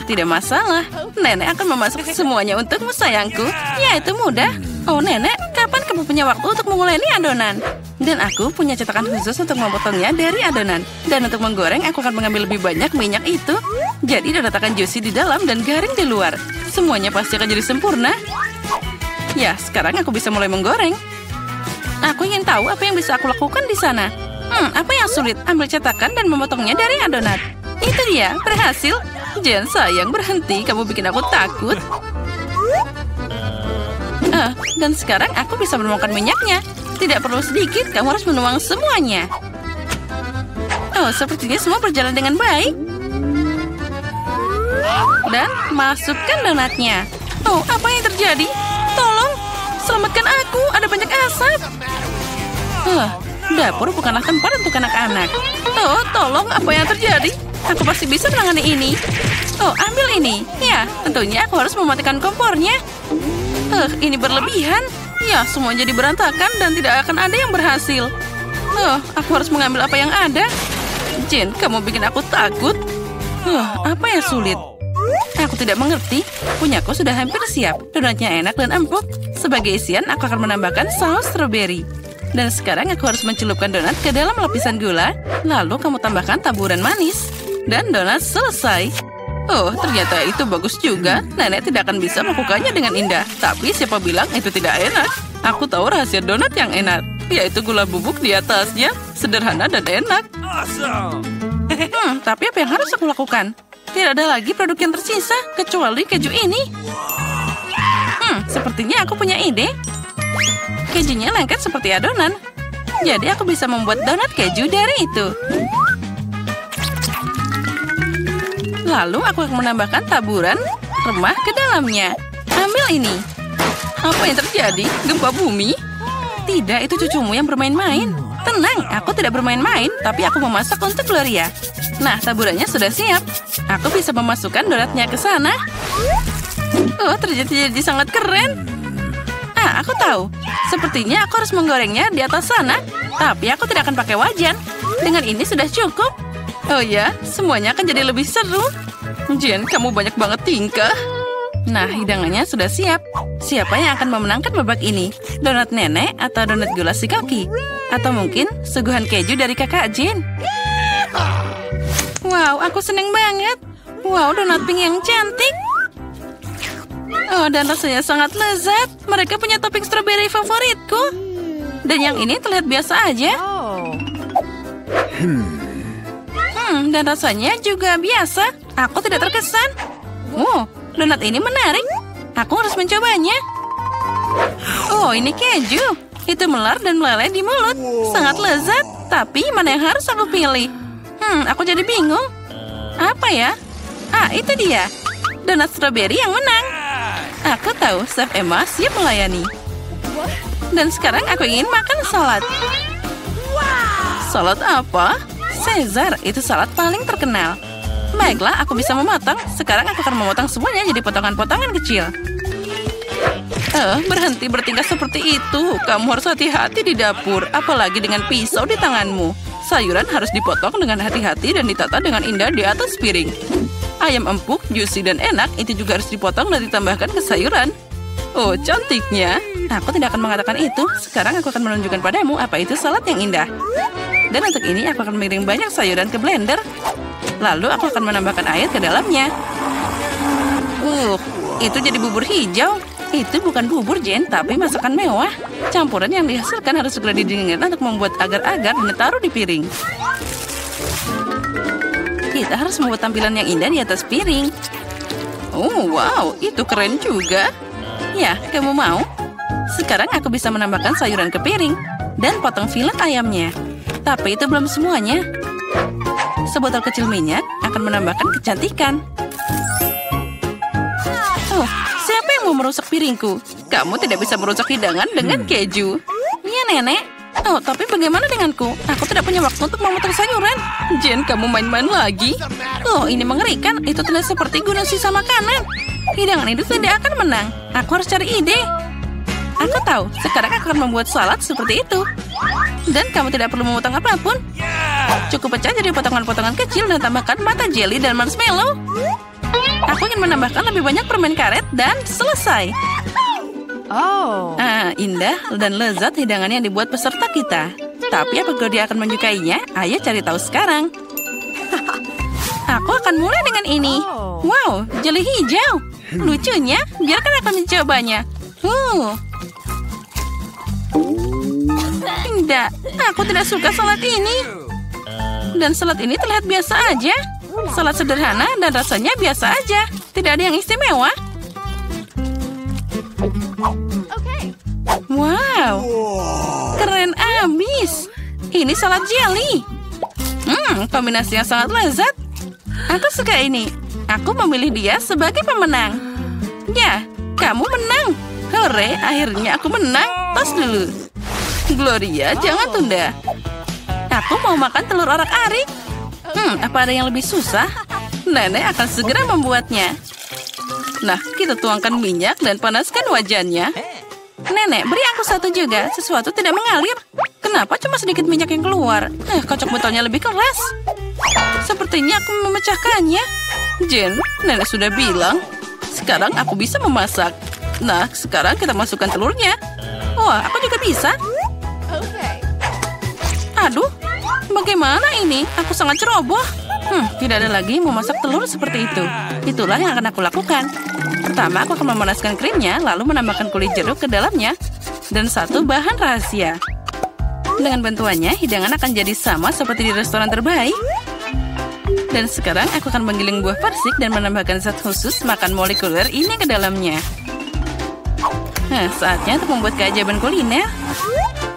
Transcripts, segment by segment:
Tidak masalah. Nenek akan memasak semuanya untukmu, sayangku. Ya, itu mudah. Oh, Nenek, kapan kamu punya waktu untuk menguleni adonan? Dan aku punya cetakan khusus untuk memotongnya dari adonan. Dan untuk menggoreng, aku akan mengambil lebih banyak minyak itu. Jadi donat akan juicy di dalam dan garing di luar. Semuanya pasti akan jadi sempurna. Ya, sekarang aku bisa mulai menggoreng. Aku ingin tahu apa yang bisa aku lakukan di sana. Apa yang sulit? Ambil cetakan dan memotongnya dari adonan. Itu dia, berhasil. Jen, sayang, berhenti. Kamu bikin aku takut. Dan sekarang aku bisa menuangkan minyaknya. Tidak perlu sedikit, kamu harus menuang semuanya. Oh, sepertinya semua berjalan dengan baik. Dan masukkan donatnya. Oh, apa yang terjadi? Tolong, selamatkan aku, ada banyak asap. Dapur bukanlah tempat untuk anak-anak. Oh, tolong, apa yang terjadi? Aku pasti bisa menangani ini. Oh, ambil ini. Ya, tentunya aku harus mematikan kompornya. Ini berlebihan. Ya, semua jadi berantakan dan tidak akan ada yang berhasil. Aku harus mengambil apa yang ada. Jen, kamu bikin aku takut. Apa yang sulit? Aku tidak mengerti. Punyaku sudah hampir siap. Donatnya enak dan empuk. Sebagai isian, aku akan menambahkan saus strawberry. Dan sekarang aku harus mencelupkan donat ke dalam lapisan gula. Lalu kamu tambahkan taburan manis. Dan donat selesai. Oh, ternyata itu bagus juga. Nenek tidak akan bisa melakukannya dengan indah. Tapi siapa bilang itu tidak enak? Aku tahu rahasia donat yang enak. Yaitu gula bubuk di atasnya. Sederhana dan enak. Tapi apa yang harus aku lakukan? Tidak ada lagi produk yang tersisa kecuali keju ini. Sepertinya aku punya ide. Kejunya lengket seperti adonan. Jadi aku bisa membuat donat keju dari itu. Lalu aku akan menambahkan taburan remah ke dalamnya. Ambil ini. Apa yang terjadi? Gempa bumi? Tidak, itu cucumu yang bermain-main. Tenang, aku tidak bermain-main, tapi aku memasak untuk Gloria. Nah, taburannya sudah siap. Aku bisa memasukkan donatnya ke sana. Oh, terjadi sangat keren. Aku tahu. Sepertinya aku harus menggorengnya di atas sana. Tapi aku tidak akan pakai wajan. Dengan ini sudah cukup. Oh ya, semuanya akan jadi lebih seru. Jen, kamu banyak banget tingkah. Nah, hidangannya sudah siap. Siapa yang akan memenangkan babak ini? Donat nenek atau donat gula si Koki? Atau mungkin suguhan keju dari kakak Jen? Wow, aku seneng banget. Wow, donat pink yang cantik. Oh, dan rasanya sangat lezat. Mereka punya topping strawberry favoritku. Dan yang ini terlihat biasa aja. Dan rasanya juga biasa. Aku tidak terkesan. Donat ini menarik. Aku harus mencobanya. Oh, ini keju. Itu melar dan meleleh di mulut. Sangat lezat. Tapi mana yang harus aku pilih? Aku jadi bingung. Apa ya? Itu dia. Donat strawberry yang menang. Aku tahu, Chef Emma siap melayani. Dan sekarang aku ingin makan salad. Salad apa? Caesar, itu salad paling terkenal. Baiklah, aku bisa memotong. Sekarang aku akan memotong semuanya jadi potongan-potongan kecil. Berhenti bertingkah seperti itu. Kamu harus hati-hati di dapur, apalagi dengan pisau di tanganmu. Sayuran harus dipotong dengan hati-hati dan ditata dengan indah di atas piring. Ayam empuk, juicy dan enak, itu juga harus dipotong dan ditambahkan ke sayuran. Oh, cantiknya. Aku tidak akan mengatakan itu. Sekarang aku akan menunjukkan padamu apa itu salad yang indah. Dan untuk ini aku akan mengiring banyak sayuran ke blender. Lalu aku akan menambahkan air ke dalamnya. Itu jadi bubur hijau. Itu bukan bubur, Jen, tapi masakan mewah. Campuran yang dihasilkan harus segera didinginkan untuk membuat agar-agar dan ditaruh di piring. Kita harus membuat tampilan yang indah di atas piring. Oh, wow, itu keren juga. Ya, kamu mau? Sekarang aku bisa menambahkan sayuran ke piring dan potong filet ayamnya. Tapi itu belum semuanya. Sebotol kecil minyak akan menambahkan kecantikan. Oh, siapa yang mau merusak piringku? Kamu tidak bisa merusak hidangan dengan keju. Iya, Nenek. Oh, tapi bagaimana denganku? Aku tidak punya waktu untuk memotong sayuran. Jen, kamu main-main lagi? Oh, ini mengerikan. Itu terlihat seperti gunung sisa makanan. Hidangan itu tidak akan menang. Aku harus cari ide. Aku tahu, sekarang aku akan membuat salad seperti itu. Dan kamu tidak perlu memotong apapun. Cukup pecah jadi potongan-potongan kecil dan tambahkan mata jelly dan marshmallow. Aku ingin menambahkan lebih banyak permen karet dan selesai. Indah dan lezat hidangan yang dibuat peserta kita. Tapi apakah dia akan menyukainya? Ayo cari tahu sekarang. Aku akan mulai dengan ini. Wow, jeli hijau. Lucunya, biarkan aku mencobanya. Tidak, aku tidak suka salad ini. Dan salad ini terlihat biasa aja. Salad sederhana dan rasanya biasa aja. Tidak ada yang istimewa. Wow, keren abis. Ini salad jelly. Kombinasi yang sangat lezat. Aku suka ini. Aku memilih dia sebagai pemenang. Ya, kamu menang. Hore, akhirnya aku menang. Tos dulu. Gloria, jangan tunda. Aku mau makan telur orak-arik. Apa ada yang lebih susah? Nenek akan segera membuatnya. Nah, kita tuangkan minyak dan panaskan wajannya. Nenek, beri aku satu juga. Sesuatu tidak mengalir. Kenapa cuma sedikit minyak yang keluar? Kocok botolnya lebih keras. Sepertinya aku memecahkannya. Jen, nenek sudah bilang. Sekarang aku bisa memasak. Nah, sekarang kita masukkan telurnya. Wah, aku juga bisa. Aduh, bagaimana ini? Aku sangat ceroboh. Tidak ada lagi memasak telur seperti itu. Itulah yang akan aku lakukan. Pertama, aku akan memanaskan krimnya, lalu menambahkan kulit jeruk ke dalamnya. Dan satu bahan rahasia. Dengan bantuannya, hidangan akan jadi sama seperti di restoran terbaik. Dan sekarang aku akan menggiling buah persik dan menambahkan zat khusus makan molekuler ini ke dalamnya. Nah, saatnya untuk membuat keajaiban kuliner.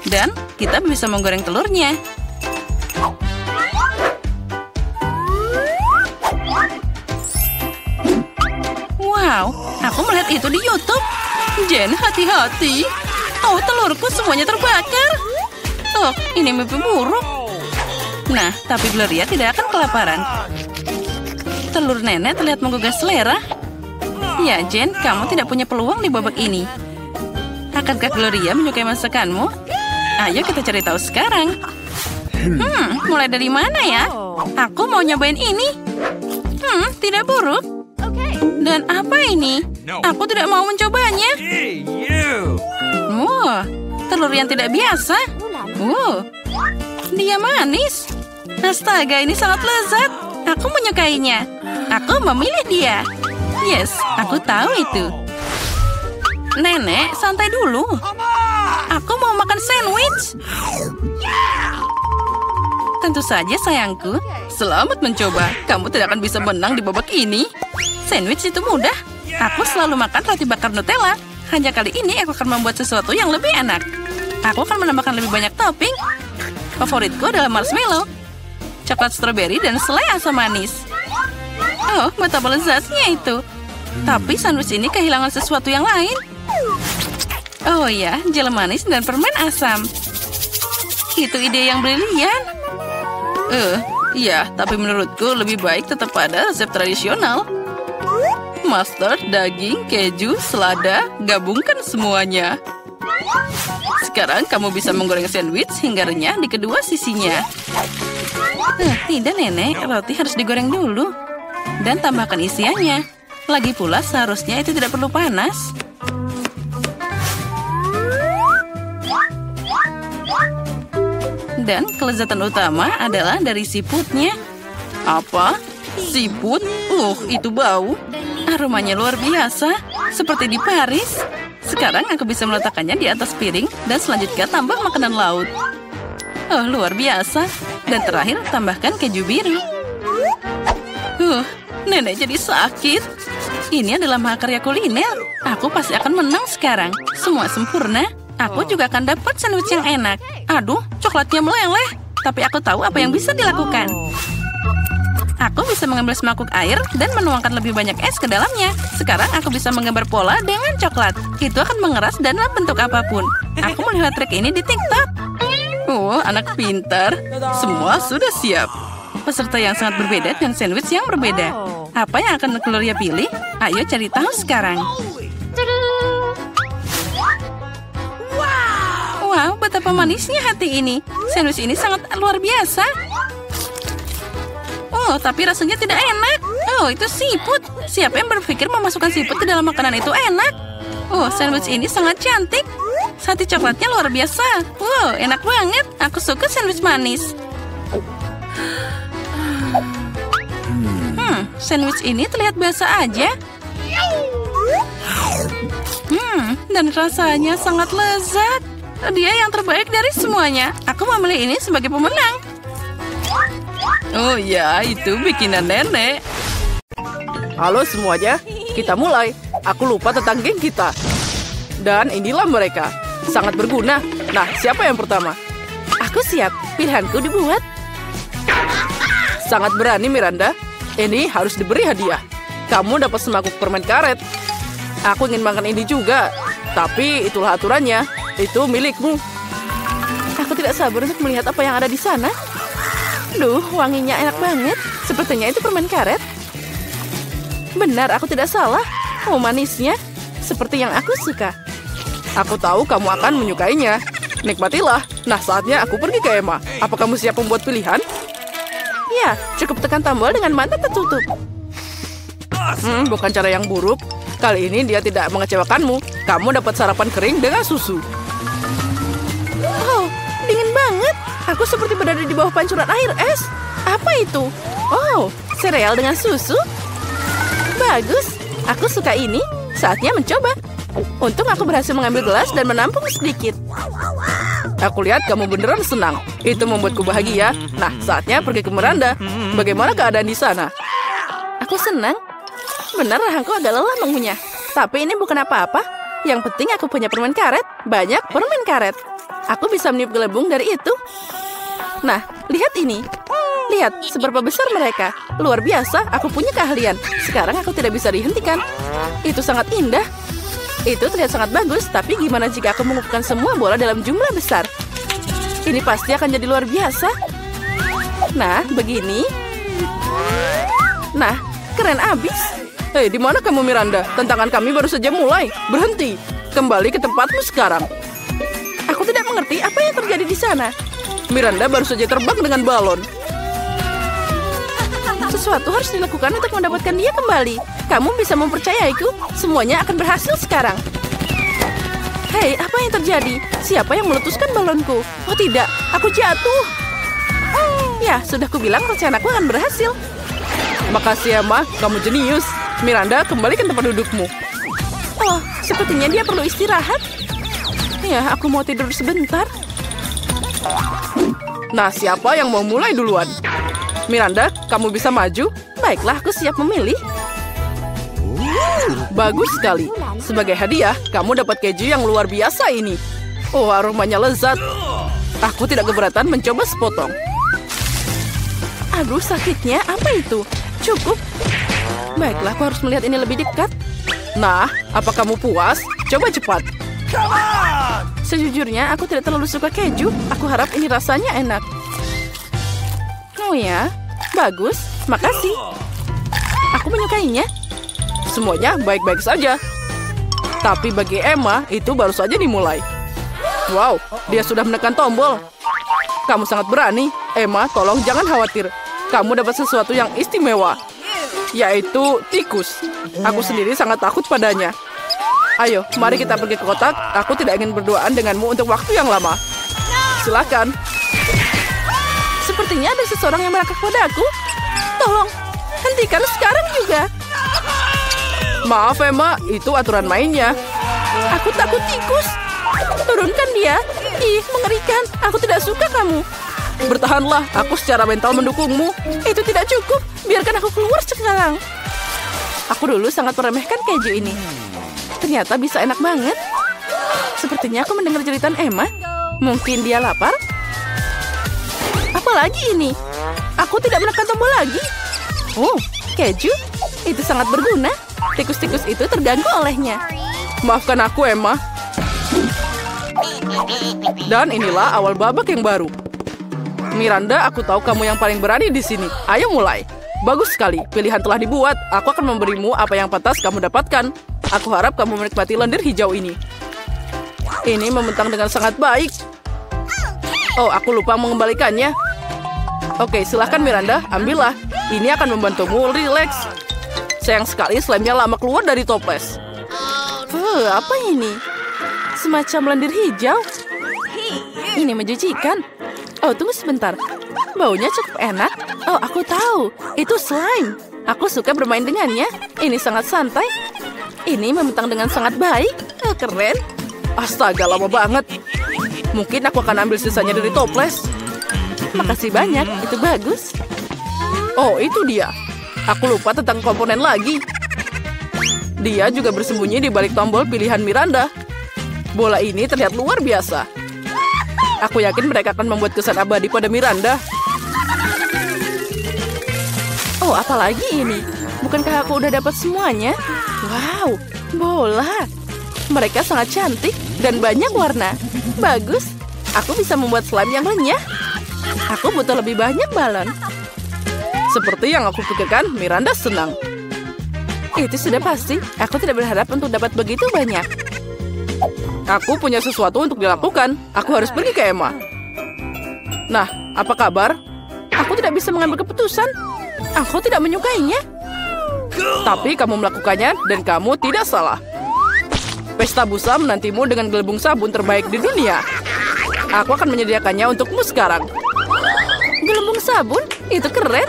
Dan kita bisa menggoreng telurnya. Wow, aku melihat itu di YouTube. Jen, hati-hati. Oh, telurku semuanya terbakar. Oh, ini mimpi buruk. Nah, tapi Gloria tidak akan kelaparan. Telur nenek terlihat menggugah selera. Ya, Jen, kamu tidak punya peluang di babak ini. Akankah Gloria menyukai masakanmu? Ayo kita cari tahu sekarang. Mulai dari mana ya? Aku mau nyobain ini. Tidak buruk. Dan apa ini? Aku tidak mau mencobanya. Wah, telur yang tidak biasa. Dia manis. Astaga, ini sangat lezat. Aku menyukainya. Aku memilih dia. Yes, aku tahu itu. Nenek, santai dulu. Aku mau makan sandwich. Tentu saja, sayangku. Selamat mencoba. Kamu tidak akan bisa menang di babak ini. Sandwich itu mudah. Aku selalu makan roti bakar Nutella. Hanya kali ini aku akan membuat sesuatu yang lebih enak. Aku akan menambahkan lebih banyak topping. Favoritku adalah marshmallow, coklat stroberi, dan selai asam manis. Oh, betapa lezatnya itu. Tapi sandwich ini kehilangan sesuatu yang lain. Oh ya, jel manis dan permen asam. Itu ide yang brilian. Iya, tapi menurutku lebih baik tetap pada resep tradisional. Mustard, daging, keju, selada, gabungkan semuanya. Sekarang kamu bisa menggoreng sandwich hingga renyah di kedua sisinya. Tidak, Nenek. Roti harus digoreng dulu. Dan tambahkan isiannya. Lagi pula seharusnya itu tidak perlu panas. Dan kelezatan utama adalah dari siputnya. Apa? Siput? Itu bau. Aromanya luar biasa. Seperti di Paris. Sekarang aku bisa meletakkannya di atas piring. Dan selanjutnya tambah makanan laut. Oh, luar biasa. Dan terakhir tambahkan keju biru. Nenek jadi sakit. Ini adalah mahakarya kuliner. Aku pasti akan menang sekarang. Semua sempurna. Aku juga akan dapat sandwich yang enak. Aduh, coklatnya meleleh. Tapi aku tahu apa yang bisa dilakukan. Aku bisa mengambil semangkuk air dan menuangkan lebih banyak es ke dalamnya. Sekarang aku bisa menggambar pola dengan coklat. Itu akan mengeras dalam bentuk apapun. Aku melihat trik ini di TikTok. Anak pintar. Semua sudah siap. Peserta yang sangat berbeda dan sandwich yang berbeda. Apa yang akan Gloria pilih? Ayo cari tahu sekarang. Wow, betapa manisnya hati ini. Sandwich ini sangat luar biasa. Oh, tapi rasanya tidak enak. Oh, itu siput. Siapa yang berpikir memasukkan siput ke dalam makanan itu enak? Oh, sandwich ini sangat cantik. Sate coklatnya luar biasa. Wow, enak banget. Aku suka sandwich manis. Sandwich ini terlihat biasa aja. Dan rasanya sangat lezat. Dia yang terbaik dari semuanya. Aku memilih ini sebagai pemenang. Oh ya, itu bikinan nenek. Halo semuanya, kita mulai. Aku lupa tentang geng kita. Dan inilah mereka. Sangat berguna. Nah, siapa yang pertama? Aku siap. Pilihanku dibuat. Sangat berani, Miranda. Ini harus diberi hadiah. Kamu dapat semangkuk permen karet. Aku ingin makan ini juga. Tapi itulah aturannya. Itu milikmu. Aku tidak sabar untuk melihat apa yang ada di sana. Duh, wanginya enak banget. Sepertinya itu permen karet. Benar, aku tidak salah. Oh, manisnya. Seperti yang aku suka. Aku tahu kamu akan menyukainya. Nikmatilah. Nah, saatnya aku pergi ke Emma. Apa kamu siap membuat pilihan? Ya, cukup tekan tombol dengan mata tertutup. Bukan cara yang buruk. Kali ini dia tidak mengecewakanmu. Kamu dapat sarapan kering dengan susu. Oh, dingin banget. Aku seperti berada di bawah pancuran air es. Apa itu? Oh, sereal dengan susu? Bagus. Aku suka ini. Saatnya mencoba. Untung aku berhasil mengambil gelas dan menampung sedikit. Aku lihat kamu beneran senang. Itu membuatku bahagia. Nah, saatnya pergi ke Miranda. Bagaimana keadaan di sana? Aku senang. Benar, rahangku agak lelah mengunyah. Tapi ini bukan apa-apa. Yang penting aku punya permen karet. Banyak permen karet. Aku bisa meniup gelembung dari itu. Nah, lihat ini. Lihat, seberapa besar mereka. Luar biasa, aku punya keahlian. Sekarang aku tidak bisa dihentikan. Itu sangat indah. Itu terlihat sangat bagus, tapi gimana jika aku mengumpulkan semua bola dalam jumlah besar? Ini pasti akan jadi luar biasa. Nah, begini. Nah, keren abis. Hei, di mana kamu, Miranda? Tantangan kami baru saja mulai. Berhenti. Kembali ke tempatmu sekarang. Aku tidak mengerti apa yang terjadi di sana. Miranda baru saja terbang dengan balon. Sesuatu harus dilakukan untuk mendapatkan dia kembali. Kamu bisa mempercayaiku. Semuanya akan berhasil sekarang. Hei, apa yang terjadi? Siapa yang meletuskan balonku? Oh tidak, aku jatuh. Ya, sudah kubilang rencanaku akan berhasil. Makasih, Emma. Kamu jenius. Miranda, kembalikan tempat dudukmu. Oh, sepertinya dia perlu istirahat. Ya, aku mau tidur sebentar. Nah, siapa yang mau mulai duluan? Miranda, kamu bisa maju? Baiklah, aku siap memilih. Bagus sekali. Sebagai hadiah, kamu dapat keju yang luar biasa ini. Oh, aromanya lezat. Aku tidak keberatan mencoba sepotong. Aduh, sakitnya. Apa itu? Cukup. Baiklah, aku harus melihat ini lebih dekat. Nah, apa kamu puas? Coba cepat. Sejujurnya, aku tidak terlalu suka keju. Aku harap ini rasanya enak. Oh ya, bagus. Makasih. Aku menyukainya. Semuanya baik-baik saja. Tapi bagi Emma, itu baru saja dimulai. Wow, dia sudah menekan tombol. Kamu sangat berani. Emma, tolong jangan khawatir. Kamu dapat sesuatu yang istimewa. Yaitu tikus. Aku sendiri sangat takut padanya. Ayo, mari kita pergi ke kotak. Aku tidak ingin berduaan denganmu untuk waktu yang lama. Silakan. Sepertinya ada seseorang yang merangkak padaku. Tolong, hentikan sekarang juga. Maaf, Emma. Itu aturan mainnya. Aku takut tikus. Turunkan dia. Ih, mengerikan. Aku tidak suka kamu. Bertahanlah, aku secara mental mendukungmu. Itu tidak cukup. Biarkan aku keluar sekarang. Aku dulu sangat meremehkan keju ini. Ternyata bisa enak banget. Sepertinya aku mendengar jeritan Emma. Mungkin dia lapar? Apalagi ini? Aku tidak menekan tombol lagi. Oh, keju? Itu sangat berguna. Tikus-tikus itu terganggu olehnya. Maafkan aku, Emma. Dan inilah awal babak yang baru. Miranda, aku tahu kamu yang paling berani di sini. Ayo mulai. Bagus sekali, pilihan telah dibuat. Aku akan memberimu apa yang pantas kamu dapatkan. Aku harap kamu menikmati lendir hijau ini. Ini membentang dengan sangat baik. Oh, aku lupa mengembalikannya. Oke, silahkan Miranda, ambillah. Ini akan membantumu rileks. Sayang sekali slime-nya lama keluar dari toples. Apa ini? Semacam lendir hijau. Ini menjijikan. Oh, tunggu sebentar. Baunya cukup enak. Oh, aku tahu. Itu slime. Aku suka bermain dengannya. Ini sangat santai. Ini membentang dengan sangat baik. Oh, keren. Astaga, lama banget. Mungkin aku akan ambil sisanya dari toples. Makasih banyak. Itu bagus. Oh, itu dia. Aku lupa tentang komponen lagi. Dia juga bersembunyi di balik tombol pilihan Miranda. Bola ini terlihat luar biasa. Aku yakin mereka akan membuat kesan abadi pada Miranda. Oh, apalagi ini? Bukankah aku udah dapat semuanya? Wow, bola. Mereka sangat cantik dan banyak warna. Bagus. Aku bisa membuat slime yang renyah. Aku butuh lebih banyak balon. Seperti yang aku pikirkan, Miranda senang. Itu sudah pasti. Aku tidak berharap untuk dapat begitu banyak. Aku punya sesuatu untuk dilakukan. Aku harus pergi ke Emma. Nah, apa kabar? Aku tidak bisa mengambil keputusan. Aku tidak menyukainya. Tapi kamu melakukannya dan kamu tidak salah. Pesta busa menantimu dengan gelembung sabun terbaik di dunia. Aku akan menyediakannya untukmu sekarang. Gelembung sabun? Itu keren.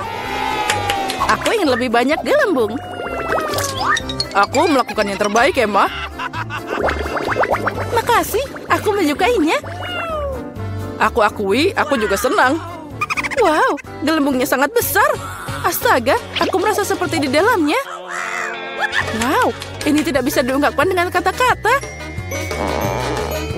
Aku ingin lebih banyak gelembung. Aku melakukan yang terbaik, Emma. Makasih, aku menyukainya. Aku akui, aku juga senang. Wow, gelembungnya sangat besar. Astaga, aku merasa seperti di dalamnya. Wow, ini tidak bisa diungkapkan dengan kata-kata.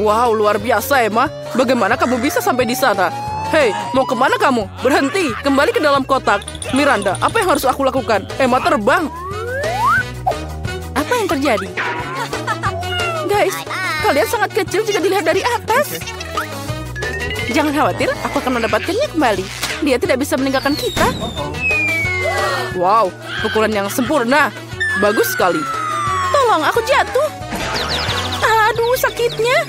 Wow, luar biasa, Emma. Bagaimana kamu bisa sampai di sana? Hei, mau kemana kamu? Berhenti, kembali ke dalam kotak. Miranda, apa yang harus aku lakukan? Emma terbang. Apa yang terjadi? Guys, kalian sangat kecil jika dilihat dari atas. Jangan khawatir, aku akan mendapatkannya kembali. Dia tidak bisa meninggalkan kita. Wow, pukulan yang sempurna. Bagus sekali. Tolong, aku jatuh. Aduh, sakitnya.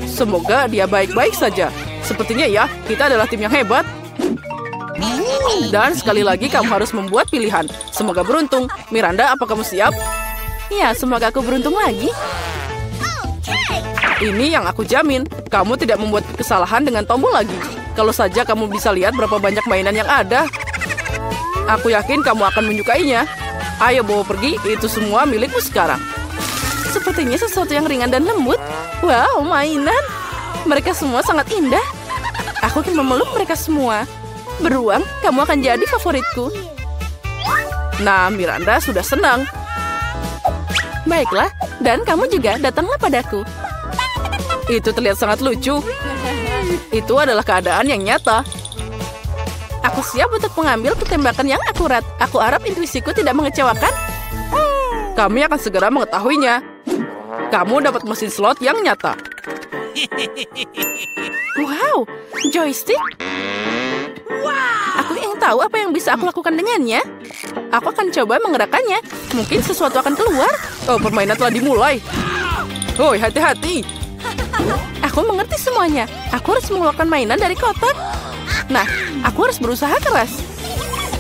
Semoga dia baik-baik saja. Sepertinya ya, kita adalah tim yang hebat. Dan sekali lagi kamu harus membuat pilihan. Semoga beruntung. Miranda, apa kamu siap? Ya, semoga aku beruntung lagi. Ini yang aku jamin. Kamu tidak membuat kesalahan dengan tombol lagi. Kalau saja kamu bisa lihat berapa banyak mainan yang ada. Aku yakin kamu akan menyukainya. Ayo bawa pergi, itu semua milikmu sekarang. Sepertinya sesuatu yang ringan dan lembut. Wow, mainan. Mereka semua sangat indah. Aku akan memeluk mereka semua. Beruang, kamu akan jadi favoritku. Nah, Miranda sudah senang. Baiklah, dan kamu juga datanglah padaku. Itu terlihat sangat lucu. Itu adalah keadaan yang nyata. Aku siap untuk mengambil tembakan yang akurat. Aku harap intuisiku tidak mengecewakan. Kami akan segera mengetahuinya. Kamu dapat mesin slot yang nyata. Wow, joystick. Aku ingin tahu apa yang bisa aku lakukan dengannya. Aku akan coba menggerakkannya. Mungkin sesuatu akan keluar. Oh, permainan telah dimulai. Hoi, hati-hati. Aku mengerti semuanya. Aku harus mengeluarkan mainan dari kotak. Nah, aku harus berusaha keras.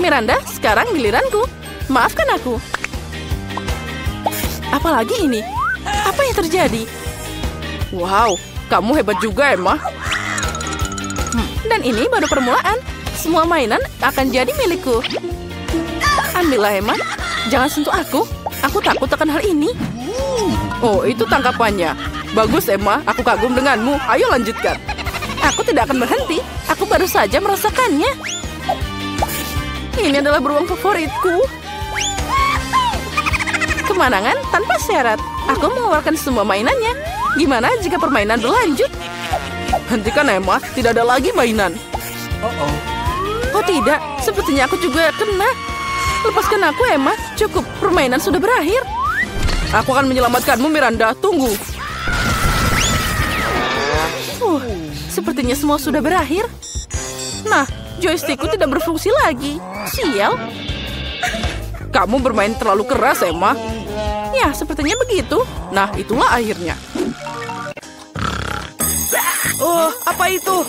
Miranda, sekarang giliranku. Maafkan aku. Apalagi ini? Apa yang terjadi? Wow, kamu hebat juga, Emma. Dan ini baru permulaan. Semua mainan akan jadi milikku. Ambillah, Emma. Jangan sentuh aku. Aku takut akan hal ini. Oh, itu tangkapannya. Bagus, Emma. Aku kagum denganmu. Ayo lanjutkan. Aku tidak akan berhenti. Aku baru saja merasakannya. Ini adalah beruang favoritku. Kemenangan tanpa syarat. Aku mengeluarkan semua mainannya. Gimana jika permainan berlanjut? Hentikan, Emma. Tidak ada lagi mainan. Oh tidak, sepertinya aku juga kena. Lepaskan aku, Emma. Cukup, permainan sudah berakhir. Aku akan menyelamatkanmu, Miranda. Tunggu. Sepertinya semua sudah berakhir. Nah, joystickku tidak berfungsi lagi. Sial. Kamu bermain terlalu keras, Emma. Ya, sepertinya begitu. Nah, itulah akhirnya. Oh, apa itu?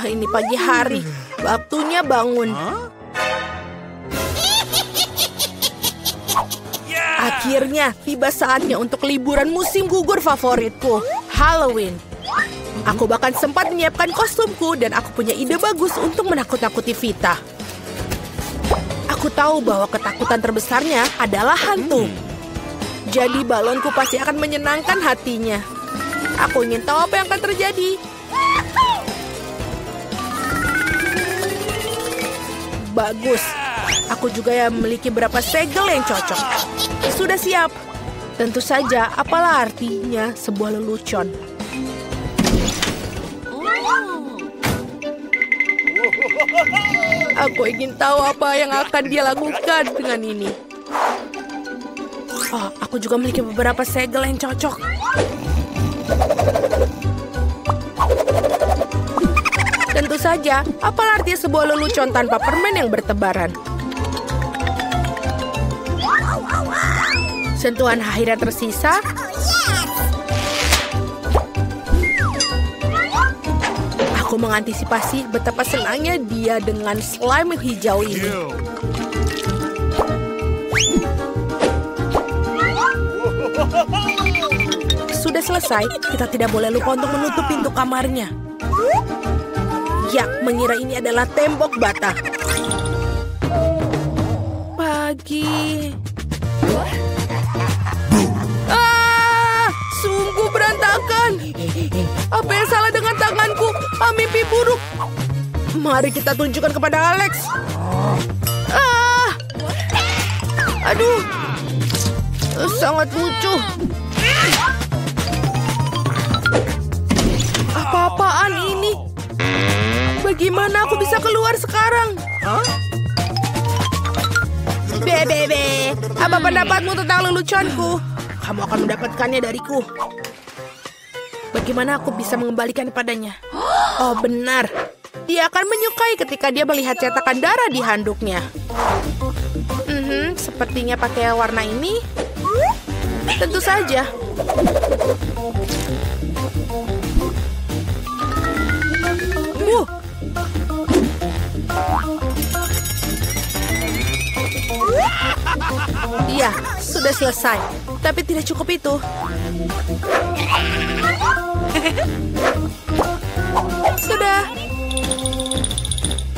Ini pagi hari. Waktunya bangun. Akhirnya tiba saatnya untuk liburan musim gugur favoritku, Halloween. Aku bahkan sempat menyiapkan kostumku dan aku punya ide bagus untuk menakut-nakuti Vita. Aku tahu bahwa ketakutan terbesarnya adalah hantu. Jadi balonku pasti akan menyenangkan hatinya. Aku ingin tahu apa yang akan terjadi. Bagus. Aku juga memiliki beberapa segel yang cocok. Sudah siap. Tentu saja, apalah artinya sebuah lelucon. Aku ingin tahu apa yang akan dia lakukan dengan ini. Oh, aku juga memiliki beberapa segel yang cocok. Tentu saja, apalah artinya sebuah lelucon tanpa permen yang bertebaran. Sentuhan akhir yang tersisa. Aku mengantisipasi betapa senangnya dia dengan slime hijau ini. Sudah selesai, kita tidak boleh lupa untuk menutup pintu kamarnya. Ya, mengira ini adalah tembok bata. Pagi. Sungguh berantakan. Apa yang salah dengan tanganku? Mimpi buruk. Mari kita tunjukkan kepada Alex. Aduh. Sangat lucu. Apa-apaan ini? Bagaimana aku bisa keluar sekarang? Bebe, apa pendapatmu tentang leluconku? Kamu akan mendapatkannya dariku. Bagaimana aku bisa mengembalikan padanya? Oh, benar. Dia akan menyukai ketika dia melihat cetakan darah di handuknya. Sepertinya pakai warna ini. Tentu saja. Iya, sudah selesai. Tapi tidak cukup itu. Sudah.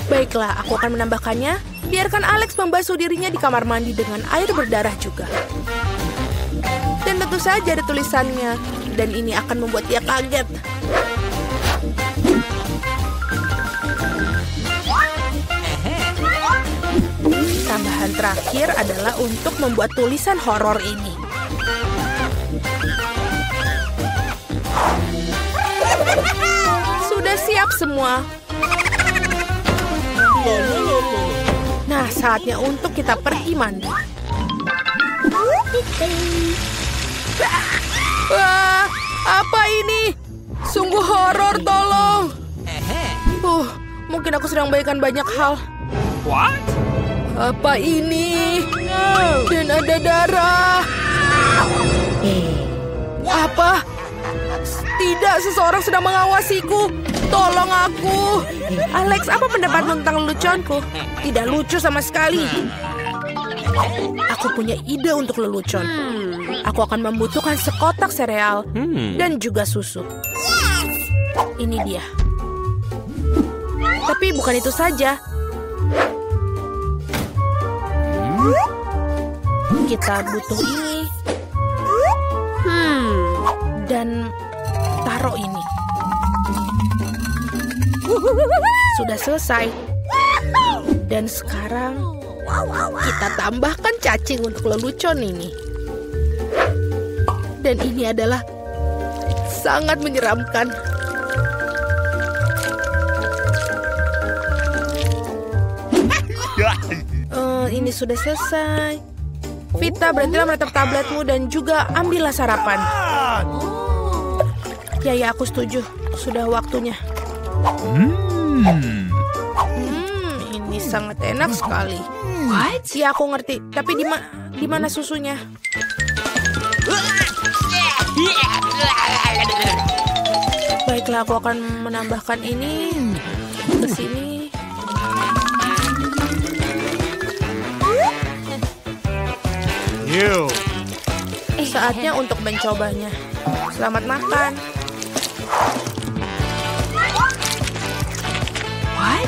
Baiklah, aku akan menambahkannya. Biarkan Alex membasuh dirinya di kamar mandi dengan air berdarah juga. Dan tentu saja ada tulisannya. Dan ini akan membuat dia kaget. Tambahan terakhir adalah untuk membuat tulisan horor ini. Sudah siap semua. Nah, saatnya untuk kita pergi mandi. Wah, apa ini? Sungguh horor, tolong. Mungkin aku sedang membayangkan banyak hal. What? Apa ini? Dan ada darah. Apa? Tidak, seseorang sedang mengawasiku. Tolong aku. Alex, apa pendapatmu tentang leluconku? Tidak lucu sama sekali. Aku punya ide untuk lelucon. Aku akan membutuhkan sekotak sereal dan juga susu. Ini dia. Tapi bukan itu saja. Kita butuh ini. Dan taruh ini. Sudah selesai. Dan sekarang kita tambahkan cacing untuk lelucon ini. Dan ini adalah sangat menyeramkan. Ini sudah selesai. Vita, berhentilah menatap tabletmu dan juga ambillah sarapan. Ya, aku setuju. Sudah waktunya. Ini sangat enak sekali. What? Ya, aku ngerti. Tapi di mana susunya? Baiklah, aku akan menambahkan ini. Ke sini. Saatnya untuk mencobanya. Selamat makan.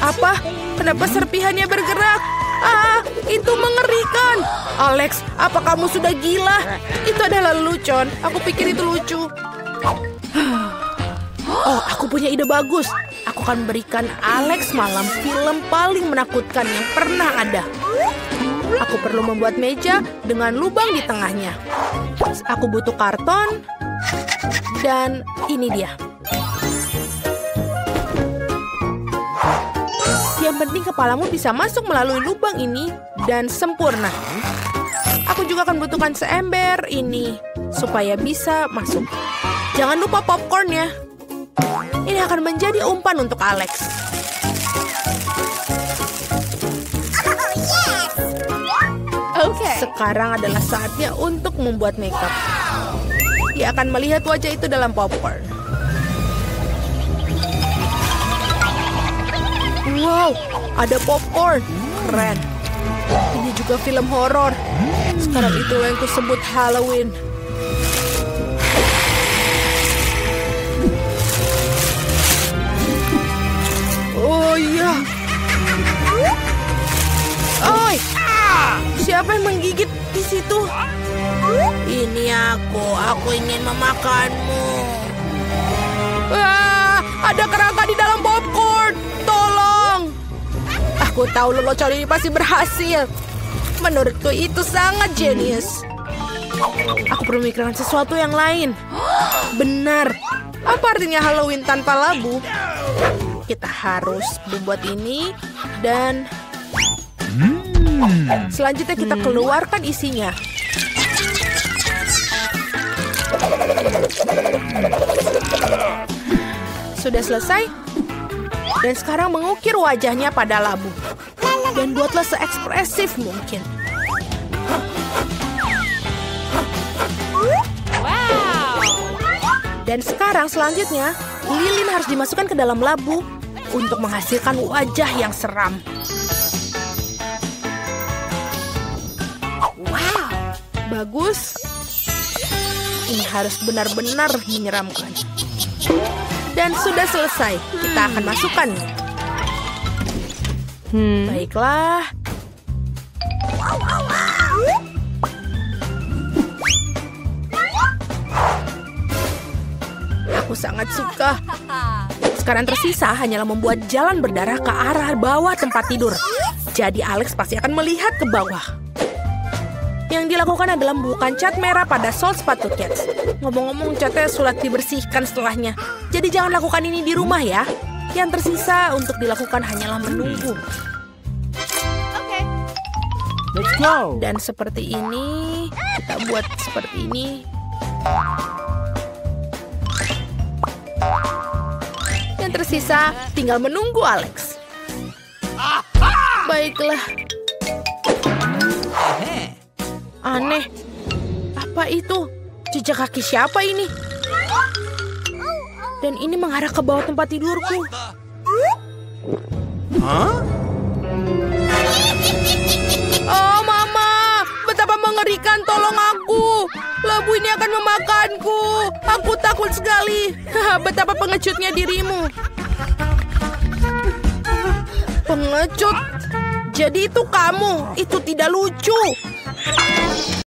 Apa? Kenapa serpihannya bergerak? Ah, itu mengerikan. Alex, apa kamu sudah gila? Itu adalah lelucon. Aku pikir itu lucu. Oh, aku punya ide bagus. Aku akan berikan Alex malam film paling menakutkan yang pernah ada. Aku perlu membuat meja dengan lubang di tengahnya. Aku butuh karton. Dan ini dia. Yang penting kepalamu bisa masuk melalui lubang ini dan sempurna. Aku juga akan butuhkan seember ini supaya bisa masuk. Jangan lupa popcornnya. Ini akan menjadi umpan untuk Alex. Sekarang adalah saatnya untuk membuat makeup. Dia akan melihat wajah itu dalam popcorn. Wow, ada popcorn. Keren. Ini juga film horor. Sekarang itu yang kusebut Halloween. Oh iya. Oi, siapa yang menggigit di situ? Ini aku ingin memakanmu. Wah, ada kerangka di dalam popcorn. Tolong. Aku tahu lelucon ini pasti berhasil. Menurutku itu sangat jenius. Aku perlu memikirkan sesuatu yang lain. Benar. Apa artinya Halloween tanpa labu? Kita harus membuat ini dan selanjutnya kita keluarkan isinya. Sudah selesai. Dan sekarang mengukir wajahnya pada labu. Dan buatlah seekspresif mungkin. Dan sekarang selanjutnya, lilin harus dimasukkan ke dalam labu untuk menghasilkan wajah yang seram. Wow, bagus. Ini harus benar-benar menyeramkan. Dan sudah selesai. Kita akan masukkan. Baiklah. Aku sangat suka. Sekarang tersisa hanyalah membuat jalan berdarah ke arah bawah tempat tidur. Jadi Alex pasti akan melihat ke bawah. Yang dilakukan adalah membubuhkan cat merah pada sol sepatu Cats. Ngomong-ngomong, catnya sulit dibersihkan setelahnya. Jadi jangan lakukan ini di rumah ya. Yang tersisa untuk dilakukan hanyalah menunggu. Let's go. Dan seperti ini, kita buat seperti ini. Yang tersisa tinggal menunggu Alex. Baiklah. Aneh. Apa itu? Jejak kaki siapa ini? Dan ini mengarah ke bawah tempat tidurku. Oh, Mama! Betapa mengerikan, tolong aku! Labu ini akan memakanku! Aku takut sekali! Betapa pengecutnya dirimu! Pengecut? Jadi itu kamu? Itu tidak lucu!